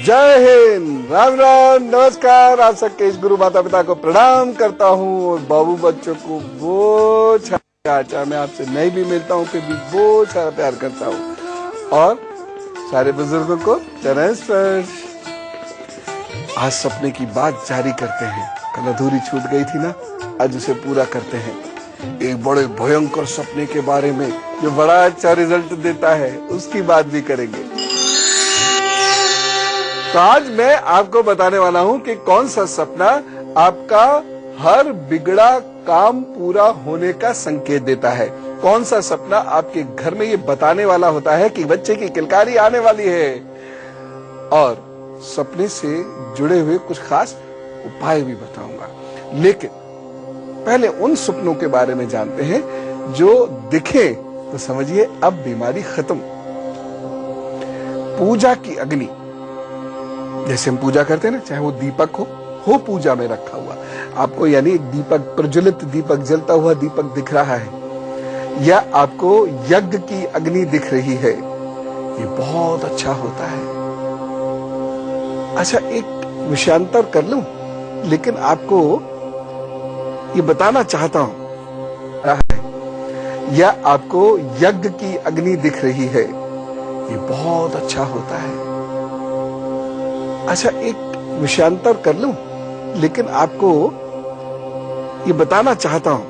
जय हिंद, राम राम, नमस्कार। आप सबके इस गुरु माता पिता को प्रणाम करता हूँ और बाबू बच्चों को बहुत सारा मैं आपसे नहीं भी मिलता हूँ फिर भी बहुत सारा प्यार करता हूँ और सारे बुजुर्गों को चरण स्पर्श। आज सपने की बात जारी करते हैं। कल अधूरी छूट गई थी ना, आज उसे पूरा करते हैं। एक बड़े भयंकर सपने के बारे में जो बड़ा अच्छा रिजल्ट देता है उसकी बात भी करेंगे। तो आज मैं आपको बताने वाला हूं कि कौन सा सपना आपका हर बिगड़ा काम पूरा होने का संकेत देता है। कौन सा सपना आपके घर में ये बताने वाला होता है कि बच्चे की किलकारी आने वाली है। और सपने से जुड़े हुए कुछ खास उपाय भी बताऊंगा। लेकिन पहले उन सपनों के बारे में जानते हैं जो दिखे तो समझिए अब बीमारी खत्म। पूजा की अग्नि, जैसे हम पूजा करते हैं ना, चाहे वो दीपक हो पूजा में रखा हुआ आपको, यानी एक दीपक, प्रज्वलित दीपक, जलता हुआ दीपक दिख रहा है या आपको यज्ञ की अग्नि दिख रही है, ये बहुत अच्छा होता है। अच्छा, एक विषयांतर कर लूं, लेकिन आपको ये बताना चाहता हूं, या आपको यज्ञ की अग्नि दिख रही है, ये बहुत अच्छा होता है। अच्छा, एक विषयांतर कर लूं, लेकिन आपको ये बताना चाहता हूं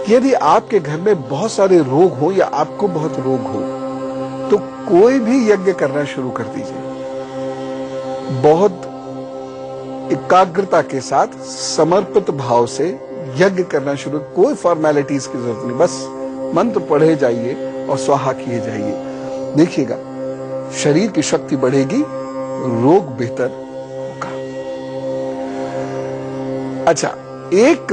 कि यदि आपके घर में बहुत सारे रोग हो या आपको बहुत रोग हो तो कोई भी यज्ञ करना शुरू कर दीजिए। बहुत एकाग्रता के साथ, समर्पित भाव से यज्ञ करना शुरू। कोई फॉर्मेलिटीज की जरूरत नहीं, बस मंत्र पढ़े जाइए और स्वाहा किए जाइए। देखिएगा शरीर की शक्ति बढ़ेगी, रोग बेहतर होगा। अच्छा, एक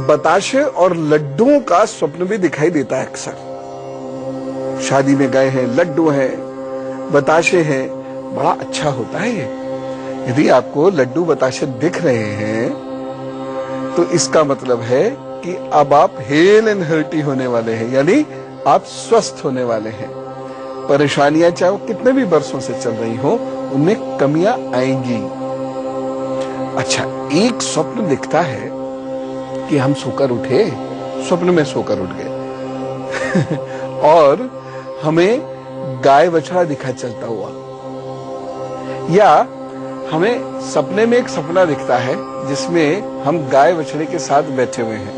बताशे और लड्डुओं का स्वप्न भी दिखाई देता है अक्सर। शादी में गए हैं, लड्डू हैं, बताशे हैं, बड़ा अच्छा होता है ये। यदि आपको लड्डू बताशे दिख रहे हैं तो इसका मतलब है कि अब आप हेल एंड हेल्टी होने वाले हैं, यानी आप स्वस्थ होने वाले हैं। परेशानियां चाहे वो कितने भी वर्षों से चल रही हो, उनमें कमियां आएंगी। अच्छा, एक स्वप्न दिखता है कि हम सोकर उठे, स्वप्न में सोकर उठ गए और हमें गाय बछड़ा दिखा चलता हुआ, या हमें सपने में एक सपना दिखता है जिसमें हम गाय बछड़े के साथ बैठे हुए हैं,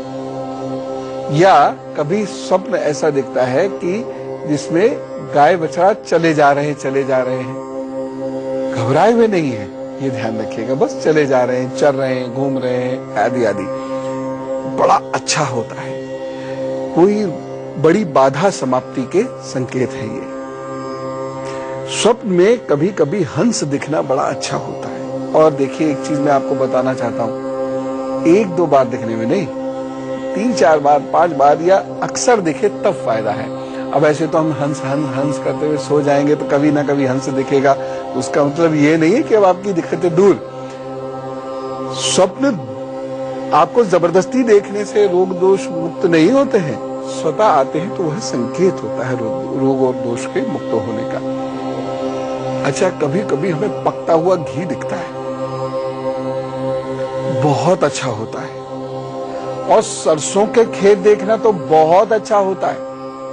या कभी स्वप्न ऐसा दिखता है कि जिसमें गाय बछड़ा चले जा रहे हैं। घबराए हुए नहीं है, ये ध्यान रखिएगा, बस चले जा रहे हैं, चल रहे हैं, घूम रहे हैं, आदि आदि। बड़ा अच्छा होता है, कोई बड़ी बाधा समाप्ति के संकेत है ये। स्वप्न में कभी कभी हंस दिखना बड़ा अच्छा होता है। और देखिए, एक चीज मैं आपको बताना चाहता हूं, एक दो बार दिखने में नहीं, 3-4 बार, 5 बार या अक्सर दिखे तब फायदा है। अब ऐसे तो हम हंस करते हुए सो जाएंगे तो कभी ना कभी हंस दिखेगा, उसका मतलब ये नहीं है कि अब आपकी दिक्कतें दूर। स्वप्न आपको जबरदस्ती देखने से रोग दोष मुक्त नहीं होते हैं, स्वतः आते हैं तो वह संकेत होता है रोग और दोष के मुक्त होने का। अच्छा, कभी कभी हमें पकता हुआ घी दिखता है, बहुत अच्छा होता है। और सरसों के खेत देखना तो बहुत अच्छा होता है।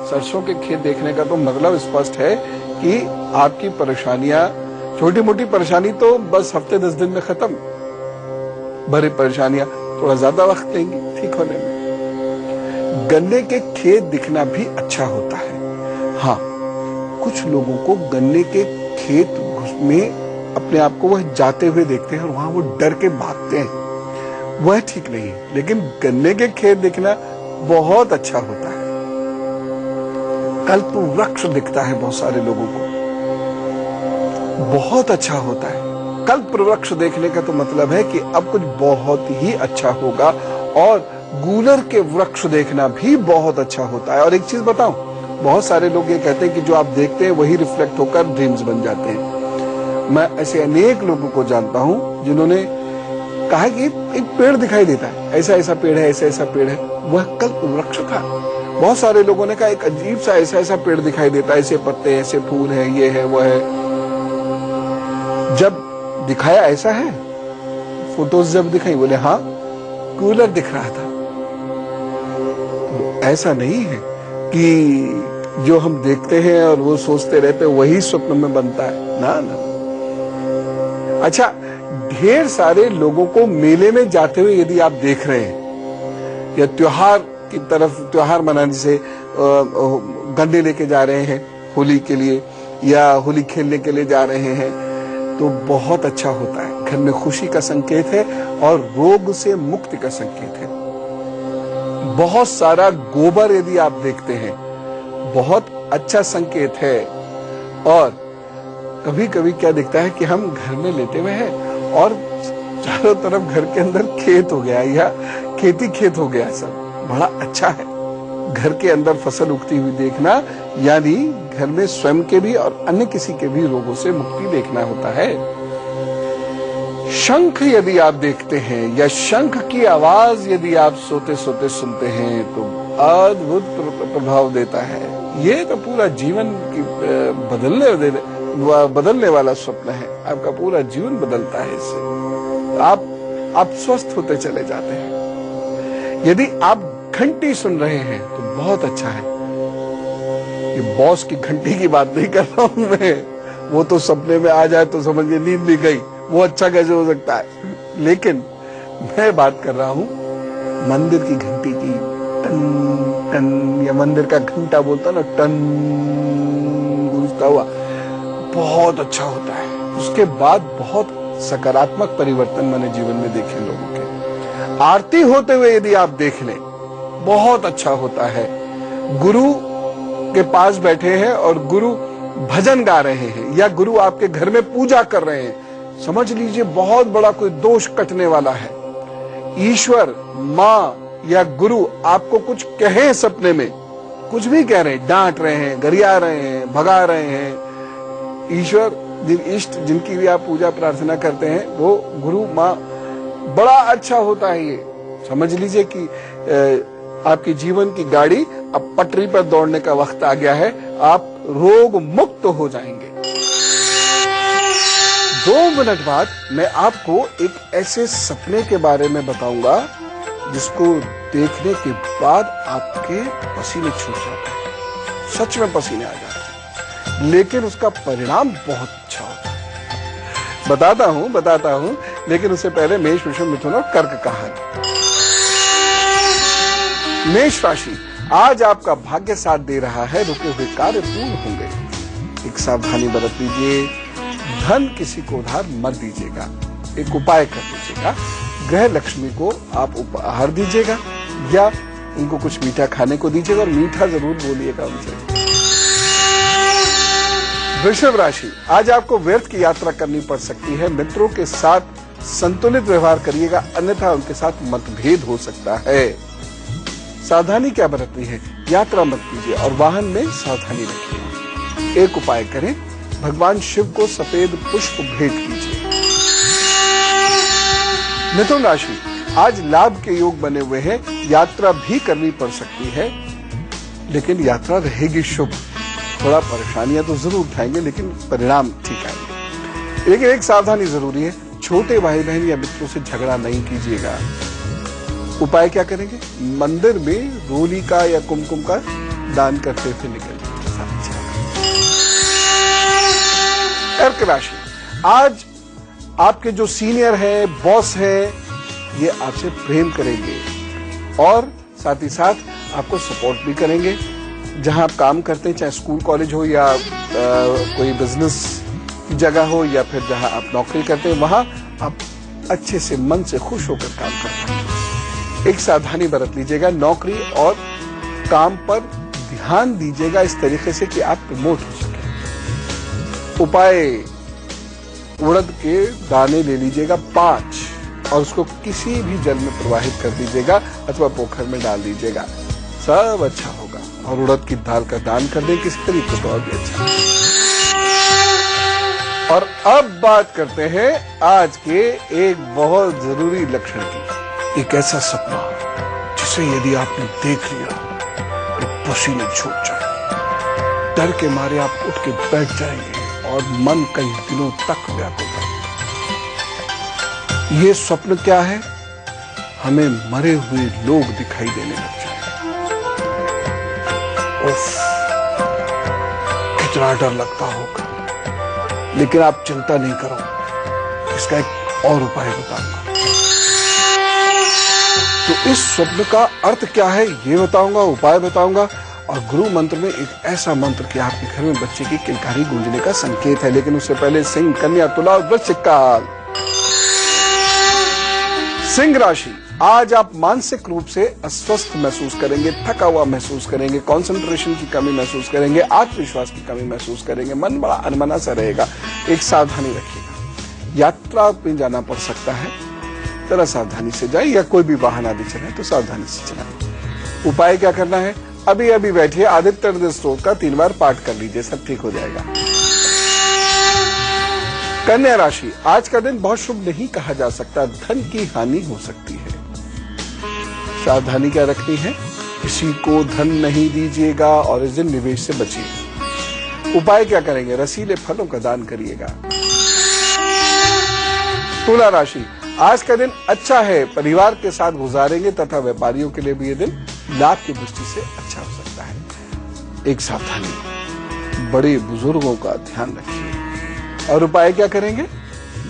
सरसों के खेत देखने का तो मतलब स्पष्ट है कि आपकी परेशानियां, छोटी मोटी परेशानी तो बस हफ्ते 10 दिन में खत्म, बड़ी परेशानियां थोड़ा ज्यादा वक्त लेंगी ठीक होने में। गन्ने के खेत दिखना भी अच्छा होता है। हाँ, कुछ लोगों को गन्ने के खेत में अपने आप को वह जाते हुए देखते हैं और वहां वो डर के भागते हैं, वह ठीक नहीं है। लेकिन गन्ने के खेत दिखना बहुत अच्छा होता है। कल्प वृक्ष दिखता है बहुत सारे लोगों को, बहुत अच्छा होता है। कल्प वृक्ष देखने का तो मतलब है कि अब कुछ बहुत ही अच्छा होगा। और गूलर के वृक्ष देखना भी बहुत अच्छा होता है। और एक चीज बताऊं, बहुत सारे लोग ये कहते हैं कि जो आप देखते हैं वही रिफ्लेक्ट होकर ड्रीम्स बन जाते हैं। मैं ऐसे अनेक लोगों को जानता हूं जिन्होंने कहा कि एक पेड़ दिखाई देता है, ऐसा ऐसा पेड़ है, ऐसा ऐसा पेड़ है, वह कल्प वृक्ष था। बहुत सारे लोगों ने कहा एक अजीब सा ऐसा ऐसा पेड़ दिखाई देता है, ऐसे पत्ते, ऐसे फूल है, ये है, वो है। जब दिखाया ऐसा है, फोटोज जब दिखाई, बोले हाँ कूलर दिख रहा था। तो ऐसा नहीं है कि जो हम देखते हैं और वो सोचते रहते हैं वही स्वप्न में बनता है, ना ना। अच्छा, ढेर सारे लोगों को मेले में जाते हुए यदि आप देख रहे हैं, या त्योहार की तरफ, त्योहार मनाने से गन्ने लेके जा रहे हैं होली के लिए, या होली खेलने के लिए जा रहे हैं, तो बहुत अच्छा होता है। घर में खुशी का संकेत है और रोग से मुक्ति का संकेत है। बहुत सारा गोबर यदि आप देखते हैं, बहुत अच्छा संकेत है। और कभी कभी क्या दिखता है कि हम घर में लेटे हुए हैं और चारों तरफ घर के अंदर खेत हो गया या खेती खेत हो गया, सब बड़ा अच्छा है। घर के अंदर फसल उगती हुई देखना यानी घर में स्वयं के भी और अन्य किसी के भी रोगों से मुक्ति देखना होता है। शंख यदि आप देखते हैं या शंख की आवाज यदि आप सोते सोते सुनते हैं तो अद्भुत प्रभाव देता है। ये तो पूरा जीवन की बदलने वाला स्वप्न है। आपका पूरा जीवन बदलता है इससे। आप स्वस्थ होते चले जाते हैं। यदि आप घंटी सुन रहे हैं तो बहुत अच्छा है। ये बॉस की घंटी की बात नहीं कर रहा हूं मैं, वो तो सपने में आ जाए तो समझिए नींद भी गई, वो अच्छा कैसे हो सकता है। लेकिन मैं बात कर रहा हूं मंदिर की घंटी की, टन टन, या मंदिर का घंटा बोलता ना, टन गूंजता हुआ, बहुत अच्छा होता है। उसके बाद बहुत सकारात्मक परिवर्तन मैंने जीवन में देखे लोगों के। आरती होते हुए यदि आप देख लें, बहुत अच्छा होता है। गुरु के पास बैठे हैं और गुरु भजन गा रहे हैं, या गुरु आपके घर में पूजा कर रहे हैं, समझ लीजिए बहुत बड़ा कोई दोष कटने वाला है। ईश्वर, माँ या गुरु आपको कुछ कहे सपने में, कुछ भी कह रहे हैं, डांट रहे हैं, गरिया रहे हैं, भगा रहे हैं। ईश्वर, इष्ट जिनकी भी आप पूजा प्रार्थना करते हैं, वो गुरु, माँ, बड़ा अच्छा होता है। ये समझ लीजिए कि आपकी जीवन की गाड़ी अब पटरी पर दौड़ने का वक्त आ गया है। आप रोग मुक्त हो जाएंगे। 2 मिनट बाद मैं आपको एक ऐसे सपने के बारे में बताऊंगा जिसको देखने के बाद आपके पसीने छूट जाते हैं, सच में पसीने आ जाते हैं, लेकिन उसका परिणाम बहुत अच्छा होता है। बताता हूं, लेकिन उससे पहले मेष, वृषभ, मिथुन और कर्क कहानी। मेष राशि, आज आपका भाग्य साथ दे रहा है, रुके हुए कार्य पूर्ण होंगे। एक सावधानी बरत लीजिए, धन किसी को उधार मत दीजिएगा। एक उपाय कर लीजिएगा, गृह लक्ष्मी को आप उपहार दीजिएगा या उनको कुछ मीठा खाने को दीजिएगा, और मीठा जरूर बोलिएगा उनसे। वृषभ राशि, आज आपको व्यर्थ की यात्रा करनी पड़ सकती है। मित्रों के साथ संतुलित व्यवहार करिएगा, अन्यथा उनके साथ मतभेद हो सकता है। सावधानी क्या बरतनी है, यात्रा मत कीजिए और वाहन में सावधानी रखिए। एक उपाय करें, भगवान शिव को सफेद पुष्प भेंट कीजिए। मिथुन राशि, आज लाभ के योग बने हुए हैं, यात्रा भी करनी पड़ सकती है, लेकिन यात्रा रहेगी शुभ। थोड़ा परेशानियां तो जरूर उठाएंगे, लेकिन परिणाम ठीक आएंगे। लेकिन एक सावधानी जरूरी है, छोटे भाई बहन या मित्रों से झगड़ा नहीं कीजिएगा। उपाय क्या करेंगे, मंदिर में रोली का या कुमकुम का दान करते हुए निकलिए। कर्क राशि, आज आपके जो सीनियर हैं, बॉस हैं, ये आपसे प्रेम करेंगे और साथ ही साथ आपको सपोर्ट भी करेंगे। जहां आप काम करते हैं, चाहे स्कूल कॉलेज हो या कोई बिजनेस की जगह हो या फिर जहां आप नौकरी करते हैं, वहां आप अच्छे से मन से खुश होकर काम करते हैं। एक सावधानी बरत लीजिएगा, नौकरी और काम पर ध्यान दीजिएगा इस तरीके से कि आप प्रमोट हो सके। उपाय, उड़द के दाने ले लीजिएगा 5 और उसको किसी भी जल में प्रवाहित कर दीजिएगा अथवा पोखर में डाल दीजिएगा, सब अच्छा होगा। और उड़द की दाल का दान कर दें किसी तरीके तो और भी अच्छा। और अब बात करते हैं आज के एक बहुत जरूरी लक्षण की। एक ऐसा सपना जिसे यदि आपने देख लिया तो पसीने छूट जाएंगे, डर के मारे आप उठ के बैठ जाएंगे और मन कई दिनों तक व्याकुल रहेगा। ये स्वप्न क्या है? हमें मरे हुए लोग दिखाई देने लग जाए। उफ, कितना डर लगता होगा। लेकिन आप चिंता नहीं करो, इसका एक और उपाय बताऊंगा। तो इस स्वप्न का अर्थ क्या है ये बताऊंगा, उपाय बताऊंगा, और गुरु मंत्र में एक ऐसा मंत्र कि आपके घर में बच्चे की किलकारी गूंजने का संकेत है। लेकिन उससे पहले सिंह, कन्या, तुला और वृश्चिक काल। सिंह राशि, आज आप मानसिक रूप से अस्वस्थ महसूस करेंगे, थका हुआ महसूस करेंगे, कंसंट्रेशन की कमी महसूस करेंगे, आत्मविश्वास की कमी महसूस करेंगे, मन बड़ा अनमना सा रहेगा। एक सावधानी रखिएगा, यात्रा पे जाना पड़ सकता है, जरा सावधानी से जाए, या कोई भी वाहन आदि चलाए तो सावधानी से चलाए। उपाय क्या करना है? अभी अभी बैठिए, आदित्य हृदय स्तोत्र का 3 बार पाठ कर लीजिए, सब ठीक हो जाएगा। कन्या राशि, आज का दिन बहुत शुभ नहीं कहा जा सकता, धन की हानि हो सकती है। सावधानी क्या रखनी है? किसी को धन नहीं दीजिएगा और इस दिन निवेश से बचिए। उपाय क्या करेंगे? रसीले फलों का दान करिएगा। तुला राशि, आज का दिन अच्छा है, परिवार के साथ गुजारेंगे तथा व्यापारियों के लिए भी यह दिन लाभ की दृष्टि से अच्छा हो सकता है। एक सावधानी, बड़े बुजुर्गों का ध्यान रखिए। और उपाय क्या करेंगे?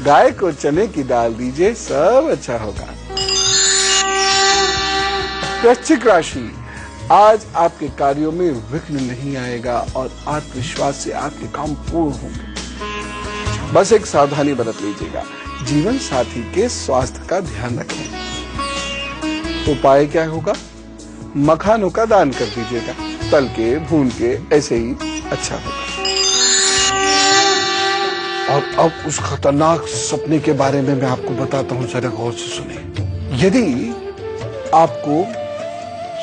गाय को चने की दाल दीजिए, सब अच्छा होगा। वृश्चिक राशि, आज आपके कार्यों में विघ्न नहीं आएगा और आत्मविश्वास से आपके काम पूर्ण होंगे। बस एक सावधानी बरत लीजिएगा, जीवन साथी के स्वास्थ्य का ध्यान रखें। उपाय क्या होगा? मखानों का दान कर दीजिएगा, तल के, भून के, ऐसे ही अच्छा होगा। और अब उस खतरनाक सपने के बारे में मैं आपको बताता हूं, जरा गौर से सुनिए। यदि आपको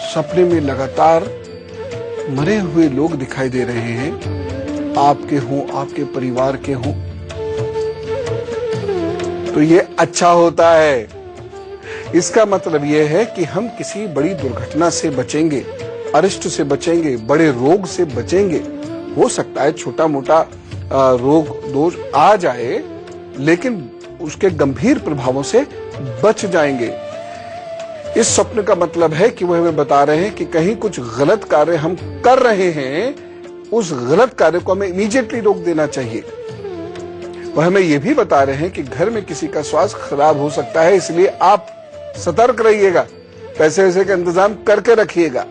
सपने में लगातार मरे हुए लोग दिखाई दे रहे हैं, आपके हों, आपके परिवार के हों, तो ये अच्छा होता है। इसका मतलब यह है कि हम किसी बड़ी दुर्घटना से बचेंगे, अरिष्ट से बचेंगे, बड़े रोग से बचेंगे। हो सकता है छोटा मोटा रोग दोष आ जाए, लेकिन उसके गंभीर प्रभावों से बच जाएंगे। इस स्वप्न का मतलब है कि वह हमें बता रहे हैं कि कहीं कुछ गलत कार्य हम कर रहे हैं, उस गलत कार्य को हमें इमीडिएटली रोक देना चाहिए। वह हमें यह भी बता रहे हैं कि घर में किसी का स्वास्थ्य खराब हो सकता है, इसलिए आप सतर्क रहिएगा, पैसे वैसे का इंतजाम करके रखिएगा।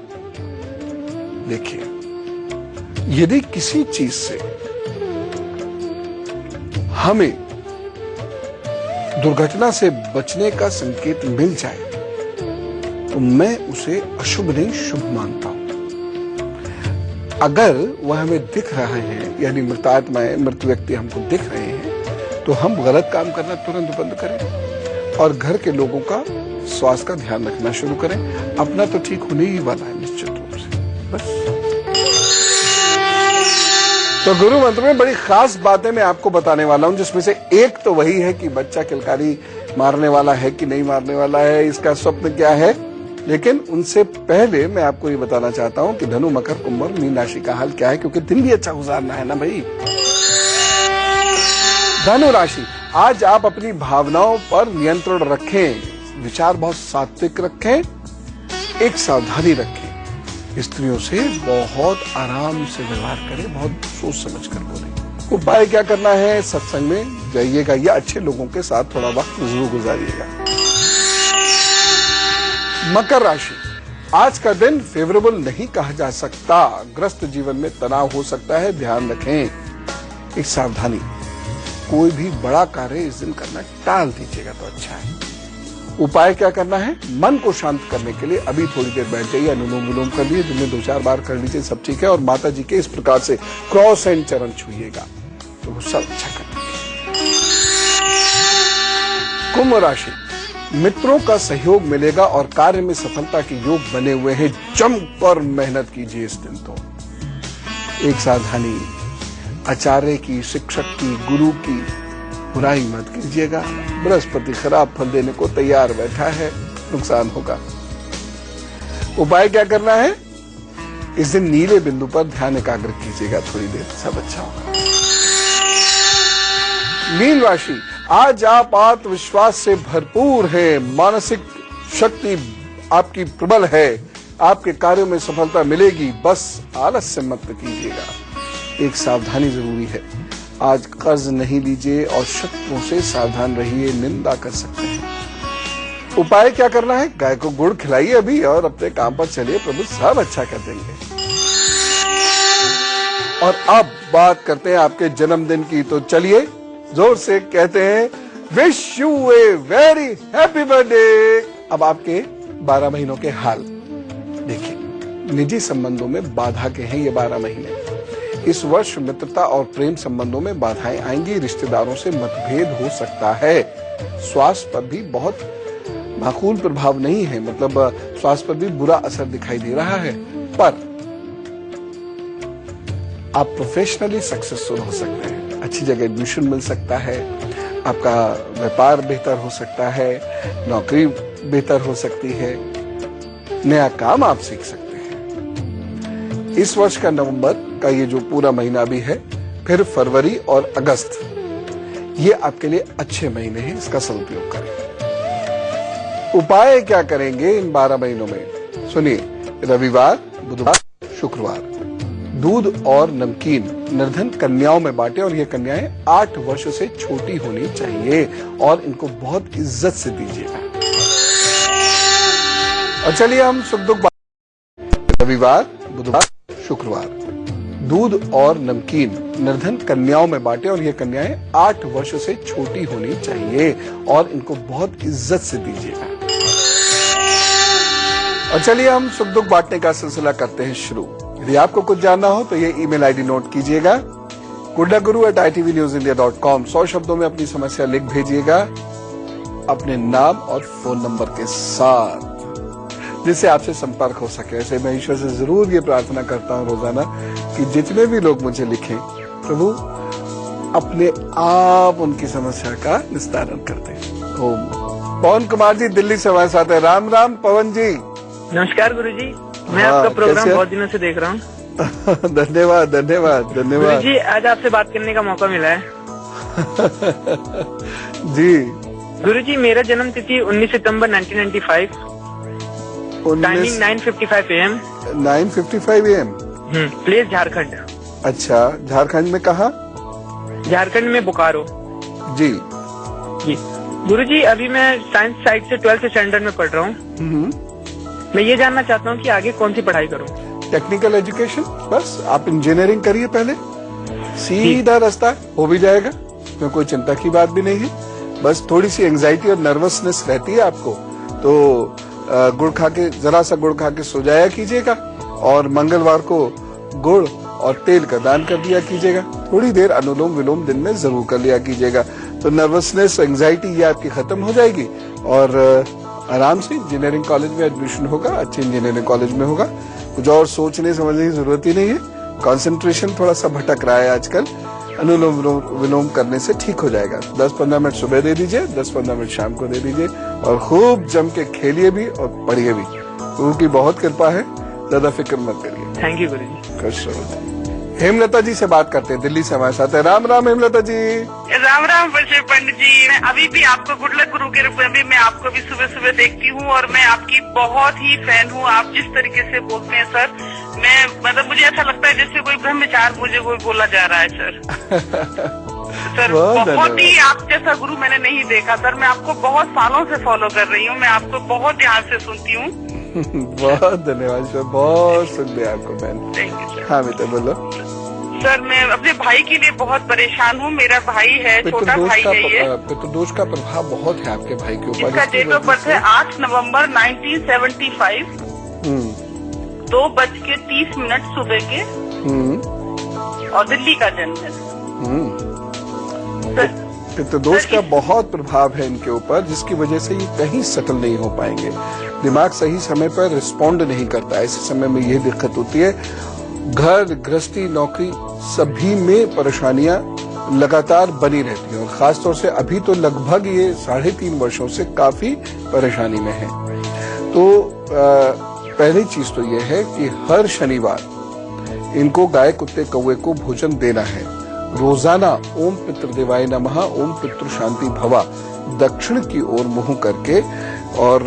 देखिए, यदि किसी चीज से हमें दुर्घटना से बचने का संकेत मिल जाए तो मैं उसे अशुभ नहीं शुभ मानता हूं। अगर वह हमें दिख रहा है, यानी मृतात्माएं, मृत व्यक्ति हमको दिख रहे हैं, तो हम गलत काम करना तुरंत बंद करें और घर के लोगों का स्वास्थ्य का ध्यान रखना शुरू करें। अपना तो ठीक होने ही वाला है निश्चित रूप से। बस तो गुरु मंत्र में बड़ी खास बातें मैं आपको बताने वाला हूं, जिसमें से एक तो वही है कि बच्चा किलकारी मारने वाला है कि नहीं मारने वाला है, इसका स्वप्न क्या है। लेकिन उनसे पहले मैं आपको ये बताना चाहता हूं कि धनु, मकर, कुंभ और मीन राशि का हाल क्या है, क्योंकि दिन भी अच्छा गुजारना है ना भाई। धनु राशि, आज आप अपनी भावनाओं पर नियंत्रण रखें, विचार बहुत सात्विक रखें, एक सावधानी रखें, स्त्रियों से बहुत आराम से व्यवहार करें, बहुत सोच समझ कर बोलें। उपाय क्या करना है? सत्संग में जाइएगा या अच्छे लोगों के साथ थोड़ा वक्त जरूर गुजारिएगा। मकर राशि, आज का दिन फेवरेबल नहीं कहा जा सकता, ग्रस्त जीवन में तनाव हो सकता है, ध्यान रखें। एक सावधानी, कोई भी बड़ा कार्य इस दिन करना टाल दीजिएगा तो अच्छा है। उपाय क्या करना है? मन को शांत करने के लिए अभी थोड़ी देर बैठ जाइए, अनुलोम विलोम कर लिए, दिन में 2-4 बार कर लीजिए, सब ठीक है। और माता जी के इस प्रकार से क्रॉस एंड चरण छुइएगा तो वो सब अच्छा करेंगे। कुंभ राशि, मित्रों का सहयोग मिलेगा और कार्य में सफलता के योग बने हुए हैं, जमकर मेहनत कीजिए इस दिन। तो एक सावधानी, आचार्य की, शिक्षक की, गुरु की बुराई मत कीजिएगा। बृहस्पति खराब फल देने को तैयार बैठा है, नुकसान होगा। उपाय क्या करना है? इस दिन नीले बिंदु पर ध्यान एकाग्र कीजिएगा थोड़ी देर, सब अच्छा होगा। मीन राशि, आज आप आत्मविश्वास से भरपूर हैं, मानसिक शक्ति आपकी प्रबल है, आपके कार्यों में सफलता मिलेगी, बस आलस्य मत कीजिएगा। एक सावधानी जरूरी है, आज कर्ज नहीं लीजिए और शत्रुओं से सावधान रहिए, निंदा कर सकते हैं। उपाय क्या करना है? गाय को गुड़ खिलाइए अभी और अपने काम पर चलिए, प्रभु सब अच्छा कर देंगे। और अब बात करते हैं आपके जन्मदिन की, तो चलिए जोर से कहते हैं wish U a very happy birthday. अब आपके 12 महीनों के हाल देखिए, निजी संबंधों में बाधा के हैं ये 12 महीने। इस वर्ष मित्रता और प्रेम संबंधों में बाधाएं आएंगी, रिश्तेदारों से मतभेद हो सकता है। स्वास्थ्य पर भी बहुत माकूल प्रभाव नहीं है, मतलब स्वास्थ्य पर भी बुरा असर दिखाई दे रहा है, पर आप प्रोफेशनली सक्सेसफुल हो सकते हैं, अच्छी जगह एडमिशन मिल सकता है, आपका व्यापार बेहतर हो सकता है, नौकरी बेहतर हो सकती है, नया काम आप सीख सकते हैं। इस वर्ष का नवंबर का ये जो पूरा महीना भी है, फिर फरवरी और अगस्त, ये आपके लिए अच्छे महीने हैं, इसका सदुपयोग करें। उपाय क्या करेंगे इन 12 महीनों में? सुनिए, रविवार, बुधवार, शुक्रवार दूध और नमकीन निर्धन कन्याओं में बांटे, और ये कन्याएं 8 वर्ष से छोटी होनी चाहिए और इनको बहुत इज्जत से दीजिएगा। और चलिए हम सुख दुख रविवार, बुधवार, शुक्रवार दूध और नमकीन निर्धन कन्याओं में बांटे, और ये कन्याएं 8 वर्ष से छोटी होनी चाहिए और इनको बहुत इज्जत से दीजिएगा। और चलिए हम सुख दुख बांटने का सिलसिला करते हैं शुरू। यदि आपको कुछ जानना हो तो ये ईमेल आईडी नोट कीजिएगा, kudlaguru@itvnewsindia.com। 100 शब्दों में अपनी समस्या लिख भेजिएगा अपने नाम और फोन नंबर के साथ, जिससे आपसे संपर्क हो सके। ऐसे मैं ईश्वर से जरूर ये प्रार्थना करता हूँ रोजाना कि जितने भी लोग मुझे लिखें, प्रभु अपने आप उनकी समस्या का निस्तारण करते हैं। ओम। पवन कुमार जी दिल्ली से हमारे साथ है। राम राम पवन जी। नमस्कार गुरुजी, मैं आपका प्रोग्राम बहुत दिनों से देख रहा हूँ। धन्यवाद धन्यवाद धन्यवाद गुरुजी, आज आपसे बात करने का मौका मिला है। जी गुरुजी, मेरा जन्म तिथि 19 सितंबर 1995, timing 9:55 AM। 9:55 AM। Place Jharkhand. अच्छा, झारखंड में कहाँ? झारखंड में बोकारो। जी जी गुरुजी, अभी मैं साइंस साइड से 12th स्टैंडर्ड में पढ़ रहा हूँ। मैं ये जानना चाहता हूँ कि आगे कौन सी पढ़ाई करूँ? टेक्निकल एजुकेशन, बस आप इंजीनियरिंग करिए पहले, सीधा रास्ता हो भी जाएगा, इसमें कोई चिंता की बात भी नहीं है। बस थोड़ी सी एंजाइटी और नर्वसनेस रहती है आपको, तो गुड़ खा के, जरा सा गुड़ खा के सो जाया कीजिएगा, और मंगलवार को गुड़ और तेल का दान कर दिया कीजिएगा। थोड़ी देर अनुलोम विलोम दिन में जरूर कर लिया कीजिएगा, तो नर्वसनेस, एंजाइटी ये आपकी खत्म हो जाएगी और आराम से इंजीनियरिंग कॉलेज में एडमिशन होगा, अच्छे इंजीनियरिंग कॉलेज में होगा। कुछ और सोचने समझने की जरूरत ही नहीं है। कंसंट्रेशन थोड़ा सा भटक रहा है आजकल, अनुलोम विलोम करने से ठीक हो जाएगा। 10-15 मिनट सुबह दे दीजिए, 10-15 मिनट शाम को दे दीजिए, और खूब जम के खेलिए भी और पढ़िए भी। गुरु की बहुत कृपा है, ज्यादा फिक्र मत करिए। थैंक यू गुरुजी। हेमलता जी से बात करते हैं, दिल्ली से हमारे साथ है। राम राम हेमलता जी। राम राम पंडित जी। मैं अभी भी आपको गुड लक गुरु के रूप में भी मैं आपको भी सुबह सुबह देखती हूँ, और मैं आपकी बहुत ही फैन हूँ। आप जिस तरीके से बोलते हैं सर, मैं मतलब मुझे ऐसा लगता है जैसे कोई ब्रह्मचार मुझे कोई बोला जा रहा है सर। सर बहुत ही आप जैसा गुरु मैंने नहीं देखा सर। मैं आपको बहुत सालों से फॉलो कर रही हूँ, मैं आपको बहुत ध्यान से सुनती हूँ। बहुत धन्यवाद सर, बहुत शुक्रिया आपको बहन। Thank you sir. हाँ बेटा बोलो। सर मैं अपने भाई के लिए बहुत परेशान हूँ। मेरा भाई है, छोटा भाई है ये। पितृदोष का प्रभाव बहुत है आपके भाई के ऊपर। इसका डेट ऑफ बर्थ है 8 नवंबर 1975, 2:30 सुबह के, और दिल्ली का जन्म है। पितृदोष का बहुत प्रभाव है इनके ऊपर, जिसकी वजह से ये कहीं सेटल नहीं हो पाएंगे। दिमाग सही समय पर रिस्पॉन्ड नहीं करता, ऐसे समय में यही दिक्कत होती है। घर गृहस्थी नौकरी सभी में परेशानियां लगातार बनी रहती हैं, और खासतौर से अभी तो लगभग ये 3.5 वर्षों से काफी परेशानी में है। तो पहली चीज तो ये है कि हर शनिवार इनको गाय कुत्ते कौवे को भोजन देना है, रोजाना ओम पितृदेवाय नमः, ओम पितृ शांति भवा दक्षिण की ओर मुंह करके और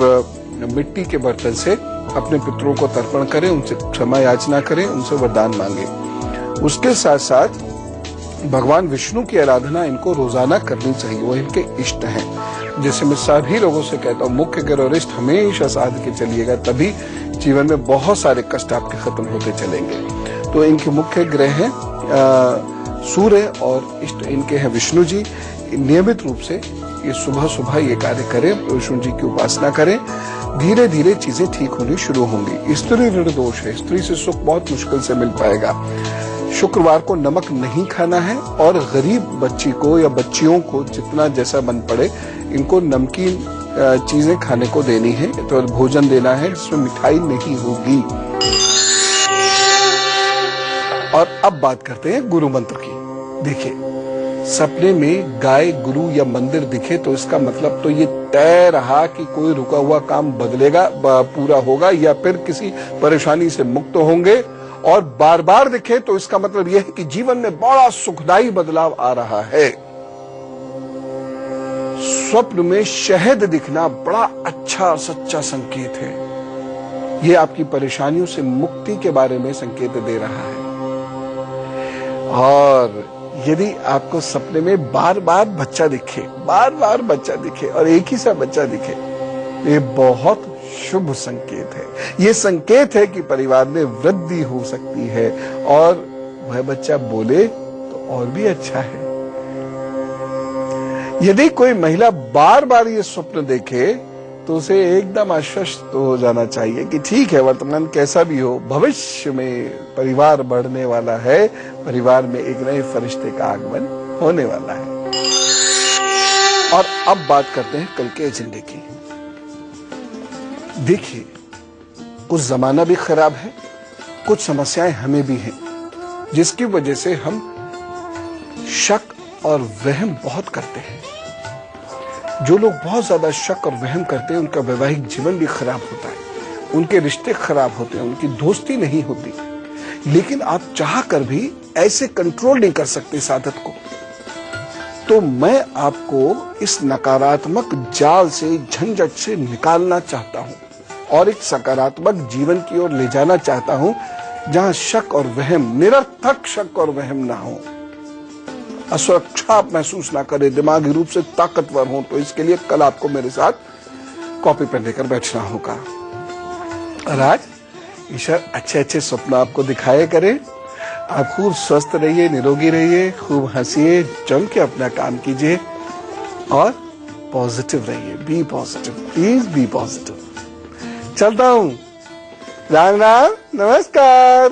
मिट्टी के बर्तन से अपने पितरों को तर्पण करें, उनसे क्षमा याचना करें, उनसे वरदान मांगे। उसके साथ साथ भगवान विष्णु की आराधना इनको रोजाना करनी चाहिए, वो इनके इष्ट हैं। जैसे मैं सभी लोगों से कहता हूँ, मुख्य ग्रह और इष्ट हमेशा साध के चलिएगा, तभी जीवन में बहुत सारे कष्ट आपके खत्म होते चलेंगे। तो इनके मुख्य ग्रह हैं सूर्य और इष्ट इनके हैं विष्णु जी। नियमित रूप से ये सुबह सुबह ये कार्य करें, विष्णु जी की उपासना करें, धीरे धीरे चीजें ठीक होनी शुरू होंगी। स्त्री ऋण दोष है, स्त्री से सुख बहुत मुश्किल से मिल पाएगा। शुक्रवार को नमक नहीं खाना है और गरीब बच्ची को या बच्चियों को जितना जैसा बन पड़े इनको नमकीन चीजें खाने को देनी है, तो भोजन देना है जिसमें मिठाई नहीं होगी। और अब बात करते हैं गुरु मंत्र की। देखिए, सपने में गाय, गुरु या मंदिर दिखे तो इसका मतलब तो ये तय रहा कि कोई रुका हुआ काम बदलेगा, पूरा होगा, या फिर किसी परेशानी से मुक्त होंगे। और बार बार दिखे तो इसका मतलब यह है कि जीवन में बड़ा सुखदायी बदलाव आ रहा है। स्वप्न में शहद दिखना बड़ा अच्छा सच्चा संकेत है। यह आपकी परेशानियों से मुक्ति के बारे में संकेत दे रहा है। और यदि आपको सपने में बार बार बच्चा दिखे, बार बार बच्चा दिखे और एक ही सा बच्चा दिखे, ये बहुत शुभ संकेत है। ये संकेत है कि परिवार में वृद्धि हो सकती है और वह बच्चा बोले तो और भी अच्छा है। यदि कोई महिला बार बार ये स्वप्न देखे तो उसे एकदम आश्वस्त हो जाना चाहिए कि ठीक है, वर्तमान कैसा भी हो, भविष्य में परिवार बढ़ने वाला है, परिवार में एक नए फरिश्ते का आगमन होने वाला है। और अब बात करते हैं कल के एजेंडे की। देखिए, कुछ जमाना भी खराब है, कुछ समस्याएं हमें भी हैं, जिसकी वजह से हम शक और वहम बहुत करते हैं। जो लोग बहुत ज्यादा शक और वहम करते हैं उनका वैवाहिक जीवन भी खराब होता है, उनके रिश्ते खराब होते हैं, उनकी दोस्ती नहीं होती। लेकिन आप चाहकर भी ऐसे कंट्रोल नहीं कर सकते इस आदत को। तो मैं आपको इस नकारात्मक जाल से, झंझट से निकालना चाहता हूं और एक सकारात्मक जीवन की ओर ले जाना चाहता हूं, जहां शक और वहम, निरर्थक शक और वहम ना हो, असुरक्षा आप महसूस ना करें, दिमागी रूप से ताकतवर हो। तो इसके लिए कल आपको मेरे साथ कॉपी पेन लेकर बैठना होगा। और आज ईश्वर अच्छे अच्छे स्वप्न आपको दिखाए करे। आप खूब स्वस्थ रहिए, निरोगी रहिए, खूब हंसिए, जम के अपना काम कीजिए और पॉजिटिव रहिए। Be positive, please be positive. चलता हूं। राम राम, नमस्कार।